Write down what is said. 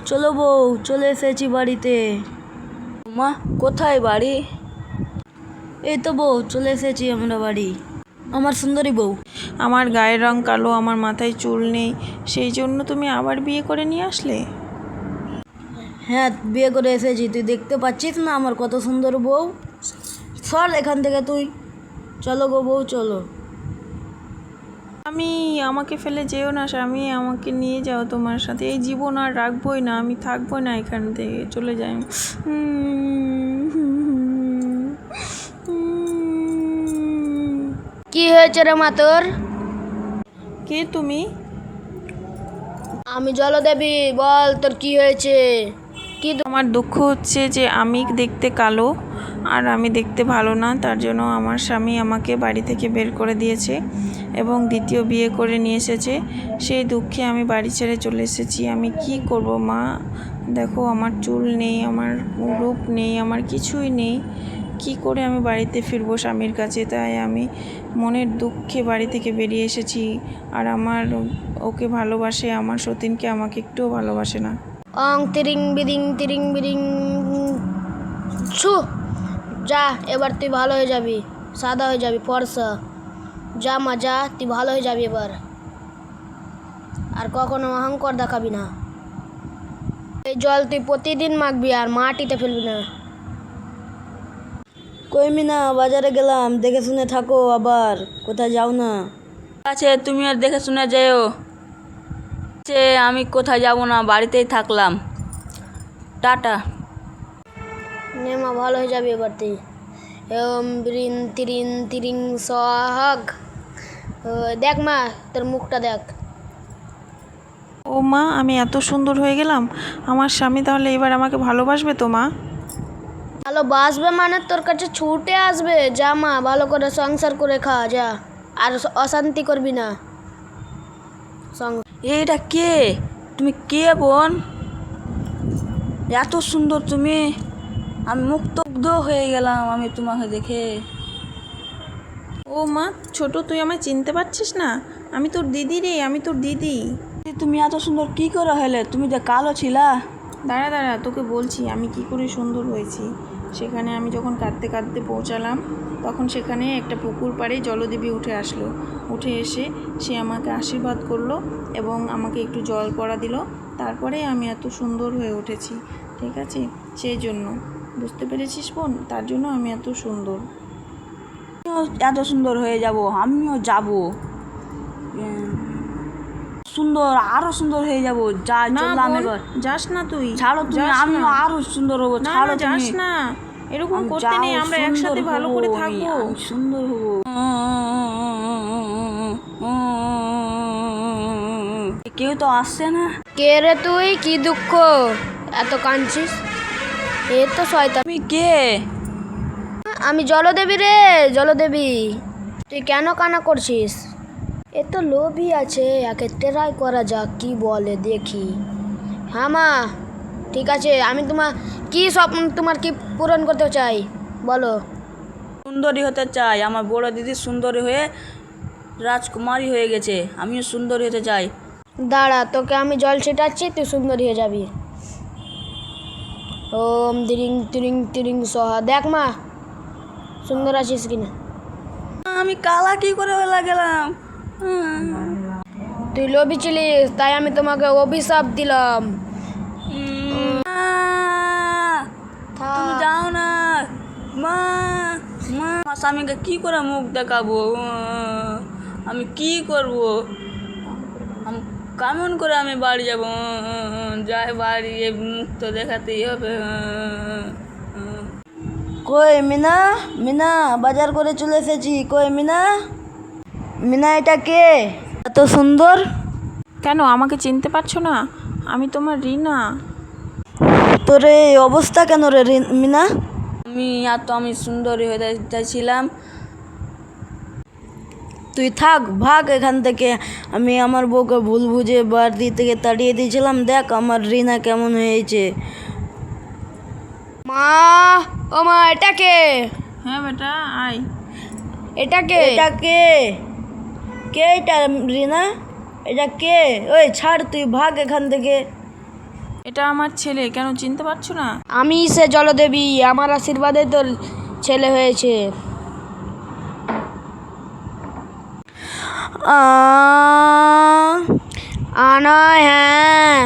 চলো বউ, চলে এসেছি বাড়িতে। মা, কোথায় বাড়ি? এই তো বউ, চলে এসেছি আমরা বাড়ি। আমার সুন্দরী বউ। আমার গায়ের রং কালো, আমার মাথায় চুল নেই, সেই জন্য তুমি আবার বিয়ে করে নিয়ে আসলে? হ্যাঁ, বিয়ে করে এসেছি। তুই দেখতে পাচ্ছিস না আমার কত সুন্দর বউ? সর এখান থেকে তুই। চলো গো বউ, চলো। আমাকে ফেলে যেও না স্বামী, আমাকে নিয়ে যাও তোমার সাথে। এই জীবন আর রাখবোই না, আমি থাকবোই না, এখান থেকে চলে যাই। কি হয়েছে রে মা তোর? কে তুমি? আমি জলদেবী, বল তোর কি হয়েছে? আমার দুঃখ হচ্ছে যে আমি দেখতে কালো আর আমি দেখতে ভালো না, তার জন্য আমার স্বামী আমাকে বাড়ি থেকে বের করে দিয়েছে এবং দ্বিতীয় বিয়ে করে নিয়ে এসেছে। সেই দুঃখে আমি বাড়ি ছেড়ে চলে এসেছি। আমি কি করব মা? দেখো, আমার চুল নেই, আমার রূপ নেই, আমার কিছুই নেই। কি করে আমি বাড়িতে ফিরবো স্বামীর কাছে? তাই আমি মনের দুঃখে বাড়ি থেকে বেরিয়ে এসেছি। আর আমার ওকে ভালোবাসে, আমার সতীনকে আমাকে একটুও ভালোবাসে না। অং তিরিং বিদিং ছু। যা, এবার তুই ভালো হয়ে যাবি, সাদা হয়ে যাবি, ফর্সা। যা মা যা, তুই ভালো হয়ে যাবি এবার। আর কখনো অহংকার দেখাবি না। এই জল তুই প্রতিদিন মাখবি আর মাটিতে ফেলবি না। কই মিনা, বাজারে গেলাম, দেখে শুনে থাকো, আবার কোথায় যাও না। আছে, তুমি আর দেখে শুনে যেও। আমি কোথায় যাব না, বাড়িতেই থাকলাম। টাটা। নে মা, ভালো হয়ে যাবে এবার তুই। ওম ব্রিন তিরিন তিরিং সহাগ। দেখ মা, তোর মুখটা দেখ। ও মা, আমি এত সুন্দর হয়ে গেলাম, আমার স্বামী তাহলে এবার আমাকে ভালোবাসবে তো মা? ভালোবাসবে মানে তোর কাছে ছুটে আসবে। যা মা, ভালো করে সংসার করে খা, যা। আর অশান্তি করবি না। এইটা কে? তুমি কে বোন? এত সুন্দর তুমি, আমি মুগ্ধ হয়ে গেলাম আমি তোমাকে দেখে। ও মা, ছোট, তুই আমায় চিনতে পারছিস না? আমি তোর দিদি রে, আমি তোর দিদি। তুমি এত সুন্দর কি করে হলে? তুমি যে কালো ছিলা। দাঁড়া দাঁড়া, তোকে বলছি আমি কি করে সুন্দর হয়েছি। সেখানে আমি যখন কাঁদতে কাঁদতে পৌঁছালাম, তখন সেখানে একটা পুকুর পাড়ে জলদেবী উঠে আসলো। উঠে এসে সে আমাকে আশীর্বাদ করলো এবং আমাকে একটু জল পড়া দিল। তারপরে আমি এত সুন্দর হয়ে উঠেছি, ঠিক আছে? সেই জন্য, বুঝতে পেরেছিস বোন? তার জন্য আমি এত সুন্দর। এত সুন্দর হয়ে যাব, আমিও যাব। সুন্দর, আরো সুন্দর হয়ে যাব। যা, না চললাম বোন, এবার। যাস না তুই। ছাড়ো তুমি, যাস আমিও না। আরো সুন্দর হবো। না ছাড়ো না, যাস তুমি। না, এরকম আমি করতে যাও, নেই, আমরা সুন্দর একসাথে ভালো হবো করে আমি, থাকবো। আমি সুন্দর হবো। কেউ তো আসছে না। কে রে তুই? কি দুঃখ এত কাঁদছিস? এ তো শয়তান। তুমি কে? আমি জলদেবী রে, জলদেবী। তুই কেন কান্না করছিস? এ তো লোভী আছে, একে ট্রাই করা যাক, কি বলে দেখি। হ্যাঁ মা, ঠিক আছে। আমি কি স্বপ্ন তোমার কি পূরণ করতে চাই বলো? সুন্দরী হতে চাই। আমার বড় দিদি সুন্দরী হয়ে রাজকুমারী হয়ে গেছে, আমিও সুন্দরী হতে চাই। দাঁড়া, তোকে আমি জল ছিটাচ্ছি, তুই সুন্দরী হয়ে যাবি। ওম তিরিং তিরিং তিরিং সহা। দেখ মা, সুন্দর আছিস কিনা। আমি কালা কি করে হয়ে গেলাম? তুই লোভী ছিলিস, তাই আমি তোমাকে অভিশাপ দিলাম। তুমি যাও না মা। মা, আমার স্বামীকে কি করে মুখ দেখাবো? আমি কি করব? কেমন করে আমি বাড়ি যাব? যাই বাড়ি, মুখ তো দেখাতেই হবে। কই মিনা, মিনা, বাজার করে চলে এসেছি। কই মিনা? মিনা, এটা কে এত সুন্দর? কেন, আমাকে চিনতে পারছো না? আমি তোমার রিনা। তোর এই অবস্থা কেন রে মিনা? আমি সুন্দরী হয়ে চাইছিলাম। তুই থাক, ভাগ এখান থেকে। আমি আমার বউকে ভুল বুঝে বাড়ি থেকে তাড়িয়ে দিয়েছিলাম। দেখ আমার রিনা কেমন হয়েছে। মা, ও মা, এটা কে? হ্যাঁ বেটা, আয়। এটা কে? এটা কে? কে এটা রিনা? এটা কে? ওই ছাড়, তুই ভাগ এখান থেকে। এটা আমার ছেলে, কেন চিনতে পারছো না? আমি সে জলদেবী, আমার আশীর্বাদে তোর ছেলে হয়েছে। আনা হ্যাঁ